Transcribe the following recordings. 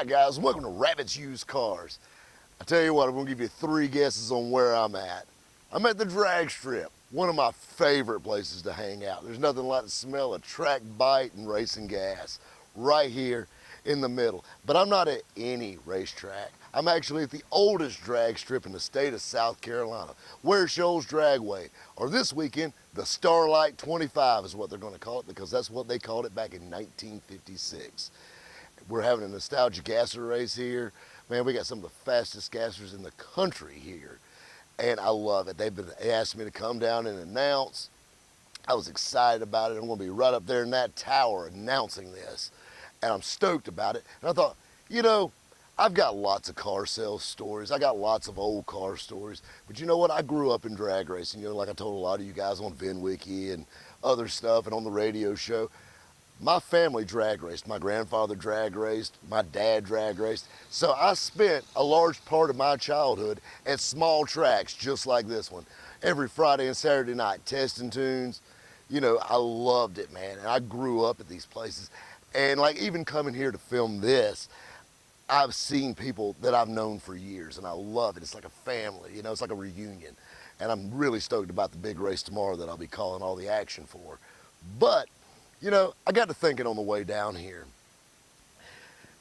right, guys, welcome to Rabbit's Used Cars. I tell you what, I'm going to give you 3 guesses on where I'm at. I'm at the drag strip, one of my favorite places to hang out. There's nothing like the smell of track bite and racing gas right here in the middle. But I'm not at any racetrack. I'm actually at the oldest drag strip in the state of South Carolina, Ware Shoals Dragway, or this weekend, the Starlight 25 is what they're going to call it, because that's what they called it back in 1956. We're having a nostalgia gasser race here. Man, we got some of the fastest gassers in the country here, and I love it. They asked me to come down and announce. I was excited about it. I'm going to be right up there in that tower announcing this, and I'm stoked about it. And I thought, you know, I've got lots of car sales stories. I got lots of old car stories. But you know what? I grew up in drag racing. You know, like I told a lot of you guys on VinWiki and other stuff and on the radio show. My family drag raced. My grandfather drag raced. My dad drag raced. So I spent a large part of my childhood at small tracks just like this one. Every Friday and Saturday night, testing tunes. You know, I loved it, man. And I grew up at these places. And like even coming here to film this, I've seen people that I've known for years, and I love it. It's like a family, you know, it's like a reunion. And I'm really stoked about the big race tomorrow that I'll be calling all the action for. But, you know, I got to thinking on the way down here.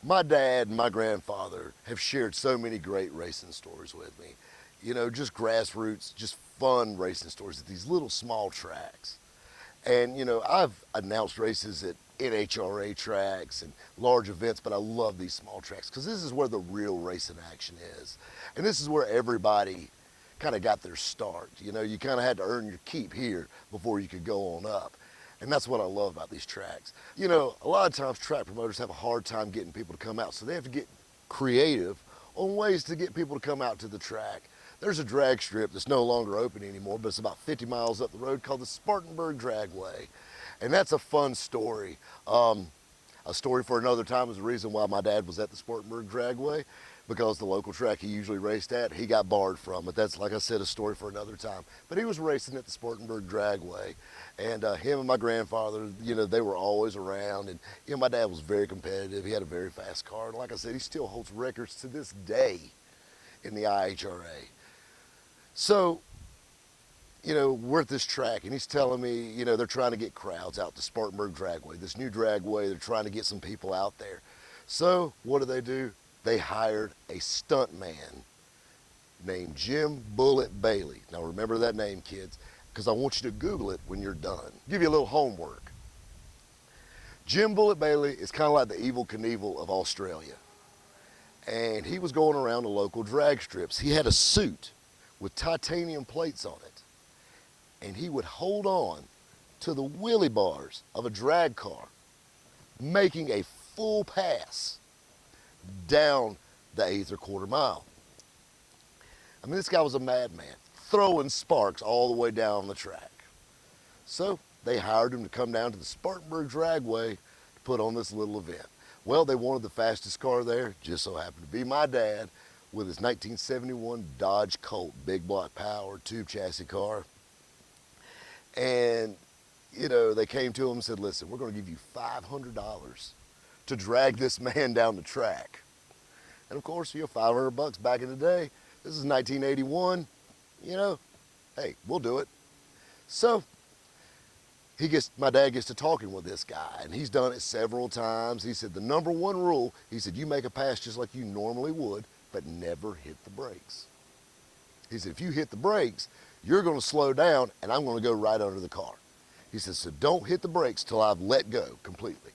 My dad and my grandfather have shared so many great racing stories with me. You know, just grassroots, just fun racing stories at these little small tracks. And, you know, I've announced races at NHRA tracks and large events, but I love these small tracks because this is where the real racing action is. And this is where everybody kind of got their start. You know, you kind of had to earn your keep here before you could go on up. And that's what I love about these tracks. You know, a lot of times track promoters have a hard time getting people to come out, so they have to get creative on ways to get people to come out to the track. There's a drag strip that's no longer open anymore, but it's about 50 miles up the road called the Spartanburg Dragway. And that's a fun story. A story for another time is the reason why my dad was at the Spartanburg Dragway, because the local track he usually raced at, he got barred from it. That's, like I said, a story for another time. But he was racing at the Spartanburg Dragway, and him and my grandfather, you know, they were always around. And, you know, my dad was very competitive. He had a very fast car. And like I said, he still holds records to this day in the IHRA. So, you know, we're at this track, and he's telling me, you know, they're trying to get crowds out to Spartanburg Dragway, this new dragway. They're trying to get some people out there. So what do? They hired a stuntman named Jim Bullet Bailey. Now remember that name, kids, because I want you to Google it when you're done. Give you a little homework. Jim Bullet Bailey is kind of like the Evel Knievel of Australia. And he was going around the local drag strips. He had a suit with titanium plates on it. And he would hold on to the wheelie bars of a drag car, making a full pass down the 1/8 or 1/4 mile. I mean, this guy was a madman, throwing sparks all the way down the track. So they hired him to come down to the Spartanburg Dragway to put on this little event. Well, they wanted the fastest car there, just so happened to be my dad with his 1971 Dodge Colt, big block power, tube chassis car. And, you know, they came to him and said, listen, we're going to give you $500 to drag this man down the track. And of course, you know, $500 back in the day. This is 1981. You know, hey, we'll do it. So my dad gets to talking with this guy, and he's done it several times. He said the number one rule, he said, you make a pass just like you normally would, but never hit the brakes. He said, if you hit the brakes, you're going to slow down, and I'm going to go right under the car. He said, so don't hit the brakes till I've let go completely.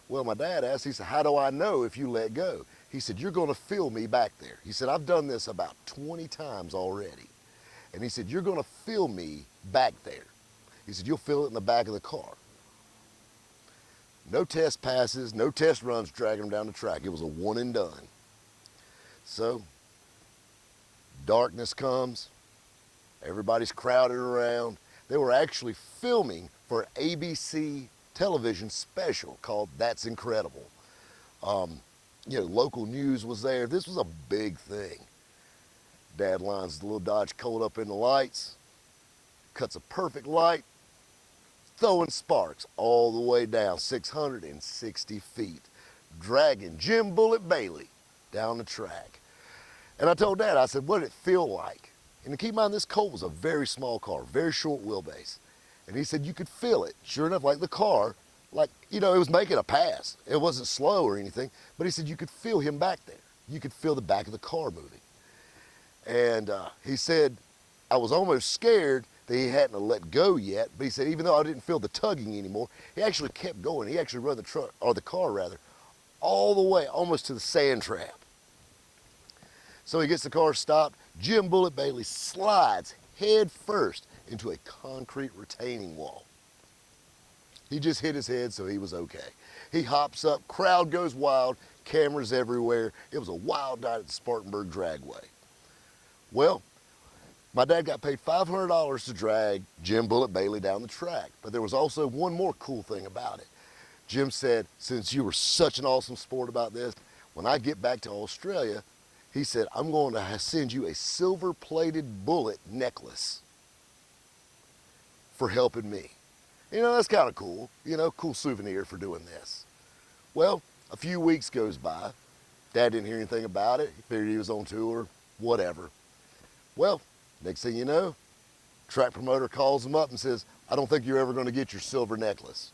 Well, my dad asked, he said, how do I know if you let go? He said, you're going to feel me back there. He said, I've done this about 20 times already. And he said, you're going to feel me back there. He said, you'll feel it in the back of the car. No test passes, no test runs dragging him down the track. It was a one and done. So, darkness comes. Everybody's crowded around. They were actually filming for an ABC television special called That's Incredible. You know, local news was there. This was a big thing. Dad lines the little Dodge Colt up in the lights, cuts a perfect light, throwing sparks all the way down 660 feet. dragging Jim Bullet Bailey down the track. And I told Dad, I said, what did it feel like? And to keep in mind, this Colt was a very small car, very short wheelbase. And he said you could feel it. Sure enough, like the car, like, you know, it was making a pass. It wasn't slow or anything, but he said you could feel him back there. You could feel the back of the car moving. And he said, I was almost scared that he hadn't let go yet, but he said even though I didn't feel the tugging anymore, he actually kept going. He actually run the truck, or the car rather, all the way almost to the sand trap. So he gets the car stopped. Jim Bullet Bailey slides head first into a concrete retaining wall. He just hit his head, so he was okay. He hops up, crowd goes wild, cameras everywhere. It was a wild night at the Spartanburg Dragway. Well, my dad got paid $500 to drag Jim Bullet Bailey down the track, but there was also one more cool thing about it. Jim said, since you were such an awesome sport about this, when I get back to Australia, he said, I'm going to send you a silver-plated bullet necklace for helping me. You know, that's kind of cool. You know, cool souvenir for doing this. Well, a few weeks goes by. Dad didn't hear anything about it. He figured he was on tour, whatever. Well, next thing you know, track promoter calls him up and says, I don't think you're ever going to get your silver necklace.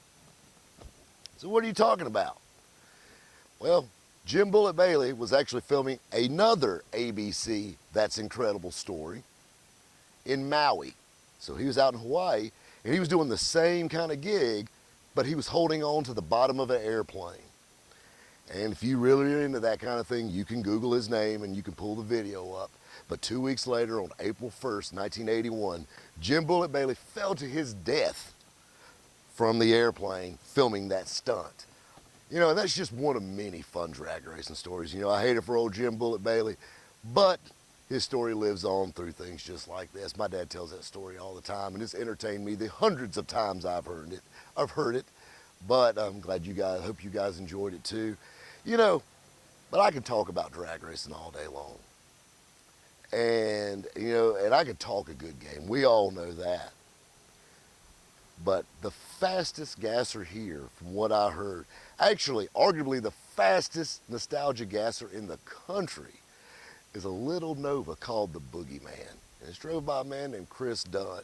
So what are you talking about? Well, Jim Bullet Bailey was actually filming another ABC That's Incredible story in Maui. So he was out in Hawaii, and he was doing the same kind of gig, but he was holding on to the bottom of an airplane. And if you really are into that kind of thing, you can Google his name and you can pull the video up. But 2 weeks later, on April 1st, 1981, Jim Bullet Bailey fell to his death from the airplane filming that stunt. You know, and that's just one of many fun drag racing stories. You know, I hate it for old Jim Bullet Bailey, but his story lives on through things just like this. My dad tells that story all the time, and it's entertained me the hundreds of times I've heard it. But I'm glad you guys, hope you guys enjoyed it too. You know, but I could talk about drag racing all day long. And, you know, and I could talk a good game. We all know that. But the fastest gasser here, from what I heard, actually, arguably the fastest nostalgia gasser in the country, is a little Nova called the Boogie Man. And it's drove by a man named Chris Dunn.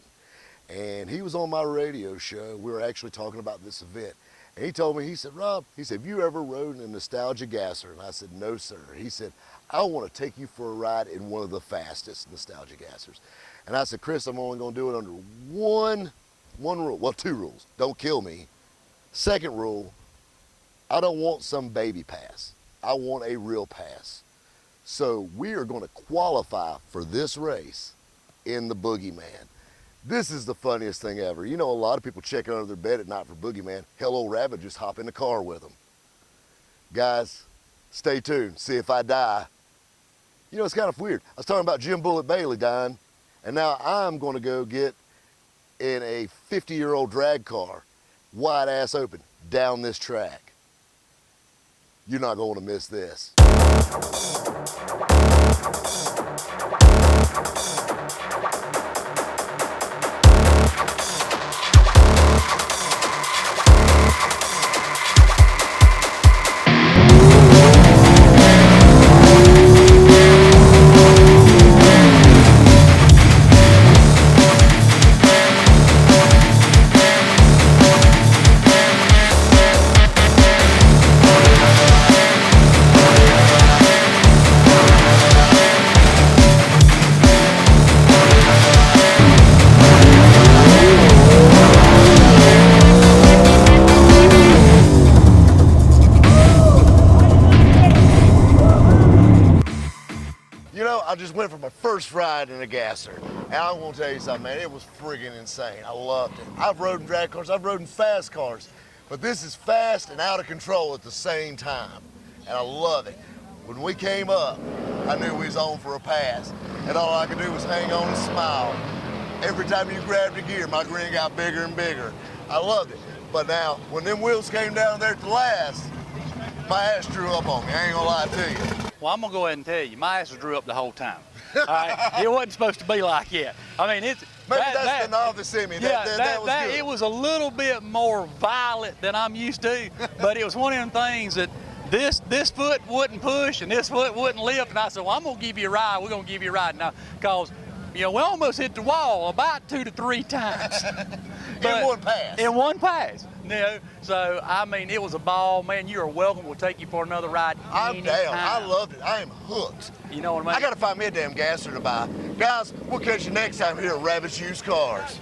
And he was on my radio show. We were actually talking about this event. And he told me, he said, Rob, he said, have you ever rode in a nostalgia gasser? And I said, no, sir. He said, I want to take you for a ride in one of the fastest nostalgia gassers. And I said, Chris, I'm only going to do it under one rule. Well, two rules. Don't kill me. Second rule, I don't want some baby pass. I want a real pass. So we are going to qualify for this race in the Boogie Man. This is the funniest thing ever. You know, a lot of people check under their bed at night for Boogie Man. Hell, old Rabbit just hop in the car with them. Guys, stay tuned. See if I die. You know, it's kind of weird. I was talking about Jim Bullet Bailey dying, and now I'm going to go get in a 50-year-old drag car, wide ass open, down this track. You're not going to miss this. I just went for my first ride in a gasser, and I'm gonna tell you something, man, it was friggin' insane. I loved it. I've rode in drag cars, I've rode in fast cars, but this is fast and out of control at the same time, and I love it. When we came up, I knew we was on for a pass, and all I could do was hang on and smile. Every time you grabbed the gear, my grin got bigger and bigger. I loved it. But now, when them wheels came down there at the last, my ass drew up on me, I ain't gonna lie to you. Well, I'm gonna go ahead and tell you, my ass drew up the whole time. All right? It wasn't supposed to be like that. I mean, it's maybe that's the novice in me. That was good. It was a little bit more violent than I'm used to, but it was one of them things that this foot wouldn't push and this foot wouldn't lift, and I said, well, I'm gonna give you a ride. We're gonna give you a ride now, cause we almost hit the wall about 2 to 3 times. In one pass. In one pass. So I mean, it was a ball, man. You are welcome. We'll take you for another ride. I'm down. anytime. I loved it. I am hooked. You know what I mean? I gotta find me a damn gasser to buy. Guys, we'll catch you next time here at Rabbit's Used Cars.